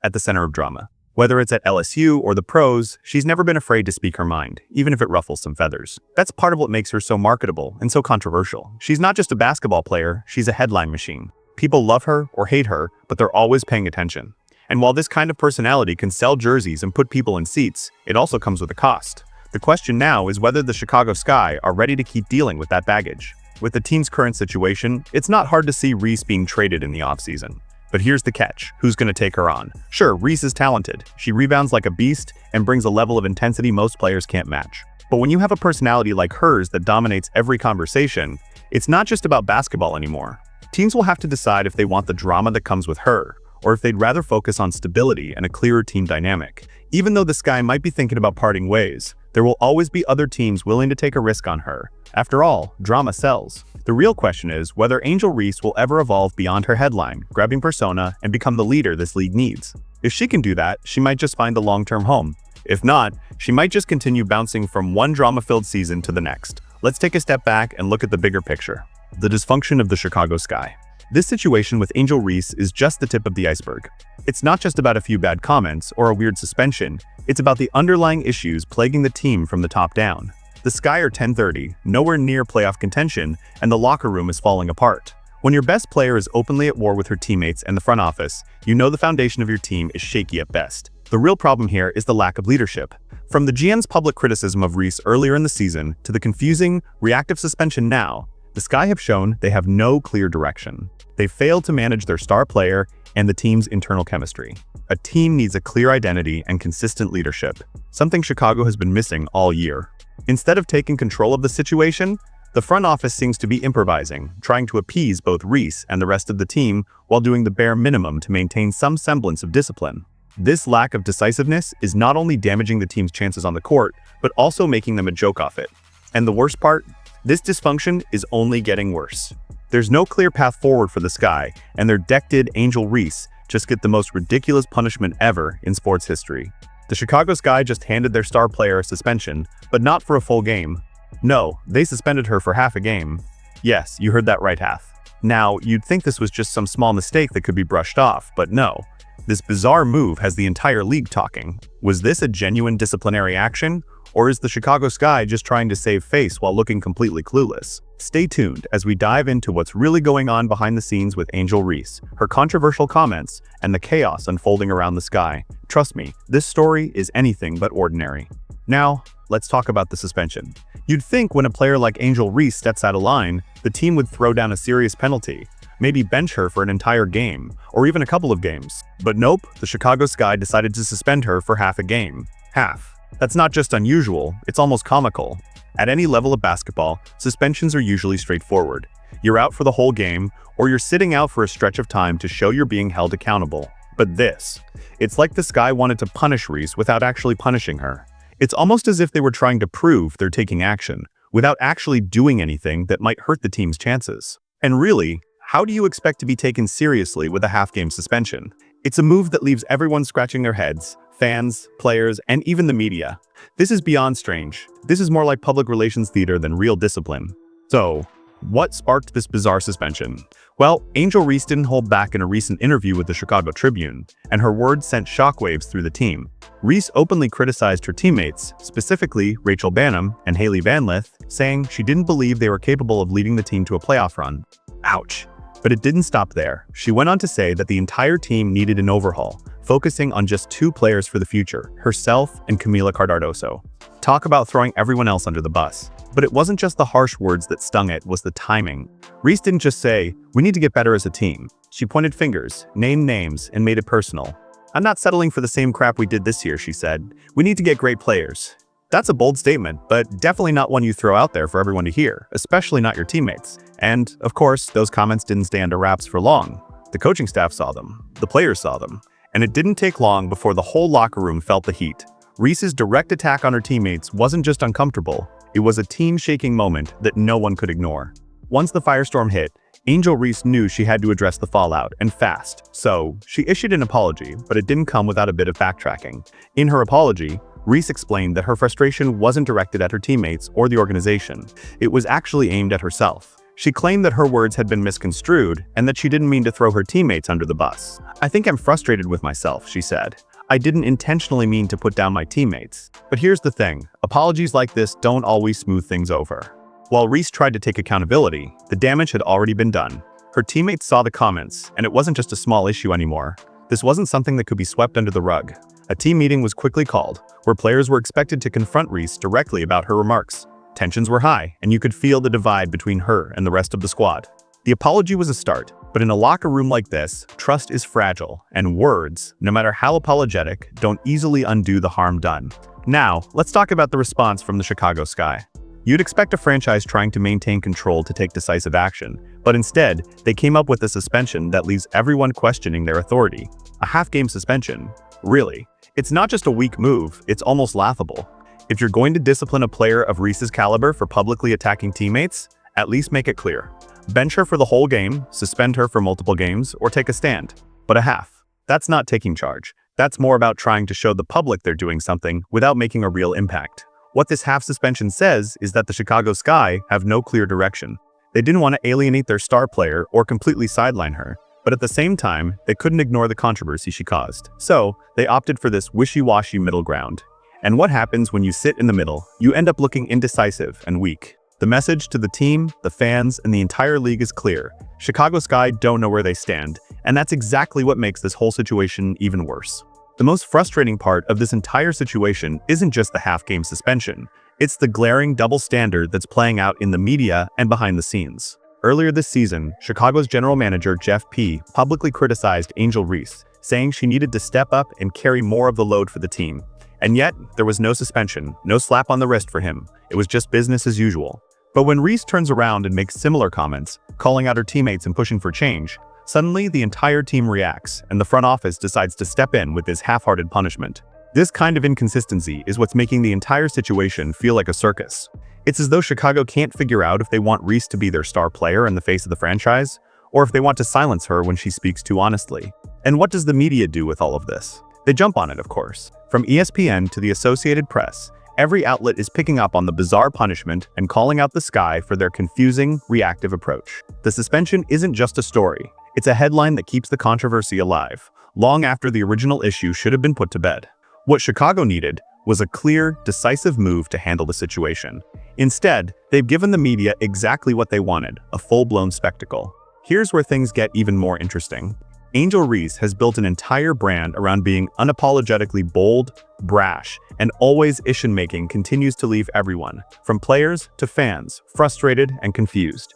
at the center of drama. Whether it's at LSU or the pros, she's never been afraid to speak her mind, even if it ruffles some feathers. That's part of what makes her so marketable and so controversial. She's not just a basketball player, she's a headline machine. People love her or hate her, but they're always paying attention. And while this kind of personality can sell jerseys and put people in seats, it also comes with a cost. The question now is whether the Chicago Sky are ready to keep dealing with that baggage. With the team's current situation, it's not hard to see Reese being traded in the offseason. But here's the catch. Who's going to take her on? Sure, Reese is talented. She rebounds like a beast and brings a level of intensity most players can't match. But when you have a personality like hers that dominates every conversation, it's not just about basketball anymore. Teams will have to decide if they want the drama that comes with her, or if they'd rather focus on stability and a clearer team dynamic. Even though the Sky might be thinking about parting ways, there will always be other teams willing to take a risk on her. After all, drama sells. The real question is whether Angel Reese will ever evolve beyond her headline-grabbing persona and become the leader this league needs. If she can do that, she might just find a long-term home. If not, she might just continue bouncing from one drama-filled season to the next. Let's take a step back and look at the bigger picture. The dysfunction of the Chicago Sky. This situation with Angel Reese is just the tip of the iceberg. It's not just about a few bad comments or a weird suspension, it's about the underlying issues plaguing the team from the top down. The Sky are 10-30, nowhere near playoff contention, and the locker room is falling apart. When your best player is openly at war with her teammates and the front office, you know the foundation of your team is shaky at best. The real problem here is the lack of leadership. From the GM's public criticism of Reese earlier in the season to the confusing, reactive suspension now, the Sky have shown they have no clear direction. They failed to manage their star player and the team's internal chemistry. A team needs a clear identity and consistent leadership, something Chicago has been missing all year. Instead of taking control of the situation, the front office seems to be improvising, trying to appease both Reese and the rest of the team while doing the bare minimum to maintain some semblance of discipline. This lack of decisiveness is not only damaging the team's chances on the court, but also making them a joke off it. And the worst part? This dysfunction is only getting worse. There's no clear path forward for the Sky, and their decked Angel Reese just get the most ridiculous punishment ever in sports history. The Chicago Sky just handed their star player a suspension, but not for a full game. No, they suspended her for half a game. Yes, you heard that right, half. Now, you'd think this was just some small mistake that could be brushed off, but no. This bizarre move has the entire league talking. Was this a genuine disciplinary action? Or is the Chicago Sky just trying to save face while looking completely clueless? Stay tuned as we dive into what's really going on behind the scenes with Angel Reese, her controversial comments, and the chaos unfolding around the Sky. Trust me, this story is anything but ordinary. Now, let's talk about the suspension. You'd think when a player like Angel Reese steps out of line, the team would throw down a serious penalty, maybe bench her for an entire game, or even a couple of games. But nope, the Chicago Sky decided to suspend her for half a game. Half. That's not just unusual, it's almost comical. At any level of basketball, suspensions are usually straightforward. You're out for the whole game, or you're sitting out for a stretch of time to show you're being held accountable. But this, it's like the Sky wanted to punish Reese without actually punishing her. It's almost as if they were trying to prove they're taking action, without actually doing anything that might hurt the team's chances. And really, how do you expect to be taken seriously with a half-game suspension? It's a move that leaves everyone scratching their heads. Fans, players, and even the media. This is beyond strange. This is more like public relations theater than real discipline. So, what sparked this bizarre suspension? Well, Angel Reese didn't hold back in a recent interview with the Chicago Tribune, and her words sent shockwaves through the team. Reese openly criticized her teammates, specifically Rachel Banham and Haley Van Lith, saying she didn't believe they were capable of leading the team to a playoff run. Ouch. But it didn't stop there. She went on to say that the entire team needed an overhaul, focusing on just two players for the future, herself and Camila Cardoso. Talk about throwing everyone else under the bus. But it wasn't just the harsh words that stung, it was the timing. Reese didn't just say, "We need to get better as a team." She pointed fingers, named names, and made it personal. "I'm not settling for the same crap we did this year," she said. "We need to get great players." That's a bold statement, but definitely not one you throw out there for everyone to hear, especially not your teammates. And, of course, those comments didn't stay under wraps for long. The coaching staff saw them. The players saw them. And it didn't take long before the whole locker room felt the heat. Reese's direct attack on her teammates wasn't just uncomfortable, it was a team-shaking moment that no one could ignore. Once the firestorm hit, Angel Reese knew she had to address the fallout, and fast. So, she issued an apology, but it didn't come without a bit of backtracking. In her apology, Reese explained that her frustration wasn't directed at her teammates or the organization. It was actually aimed at herself. She claimed that her words had been misconstrued and that she didn't mean to throw her teammates under the bus. "I think I'm frustrated with myself," she said. "I didn't intentionally mean to put down my teammates." But here's the thing, apologies like this don't always smooth things over. While Reese tried to take accountability, the damage had already been done. Her teammates saw the comments, and it wasn't just a small issue anymore. This wasn't something that could be swept under the rug. A team meeting was quickly called, where players were expected to confront Reese directly about her remarks. Tensions were high, and you could feel the divide between her and the rest of the squad. The apology was a start, but in a locker room like this, trust is fragile, and words, no matter how apologetic, don't easily undo the harm done. Now, let's talk about the response from the Chicago Sky. You'd expect a franchise trying to maintain control to take decisive action, but instead, they came up with a suspension that leaves everyone questioning their authority. A half-game suspension? Really? It's not just a weak move, it's almost laughable. If you're going to discipline a player of Reese's caliber for publicly attacking teammates, at least make it clear. Bench her for the whole game, suspend her for multiple games, or take a stand. But a half. That's not taking charge. That's more about trying to show the public they're doing something without making a real impact. What this half suspension says is that the Chicago Sky have no clear direction. They didn't want to alienate their star player or completely sideline her, but at the same time, they couldn't ignore the controversy she caused. So, they opted for this wishy-washy middle ground. And what happens when you sit in the middle? You end up looking indecisive and weak. The message to the team, the fans, and the entire league is clear. Chicago Sky don't know where they stand, and that's exactly what makes this whole situation even worse. The most frustrating part of this entire situation isn't just the half-game suspension. It's the glaring double standard that's playing out in the media and behind the scenes. Earlier this season, Chicago's general manager Jeff P. publicly criticized Angel Reese, saying she needed to step up and carry more of the load for the team. And yet, there was no suspension, no slap on the wrist for him. It was just business as usual. But when Reese turns around and makes similar comments, calling out her teammates and pushing for change, suddenly the entire team reacts, and the front office decides to step in with this half-hearted punishment. This kind of inconsistency is what's making the entire situation feel like a circus. It's as though Chicago can't figure out if they want Reese to be their star player and the face of the franchise, or if they want to silence her when she speaks too honestly. And what does the media do with all of this? They jump on it, of course. From ESPN to the Associated Press, every outlet is picking up on the bizarre punishment and calling out the Sky for their confusing, reactive approach. The suspension isn't just a story. It's a headline that keeps the controversy alive, long after the original issue should have been put to bed. What Chicago needed was a clear, decisive move to handle the situation. Instead, they've given the media exactly what they wanted, a full-blown spectacle. Here's where things get even more interesting. Angel Reese has built an entire brand around being unapologetically bold, brash, and always issue-making continues to leave everyone, from players to fans, frustrated and confused.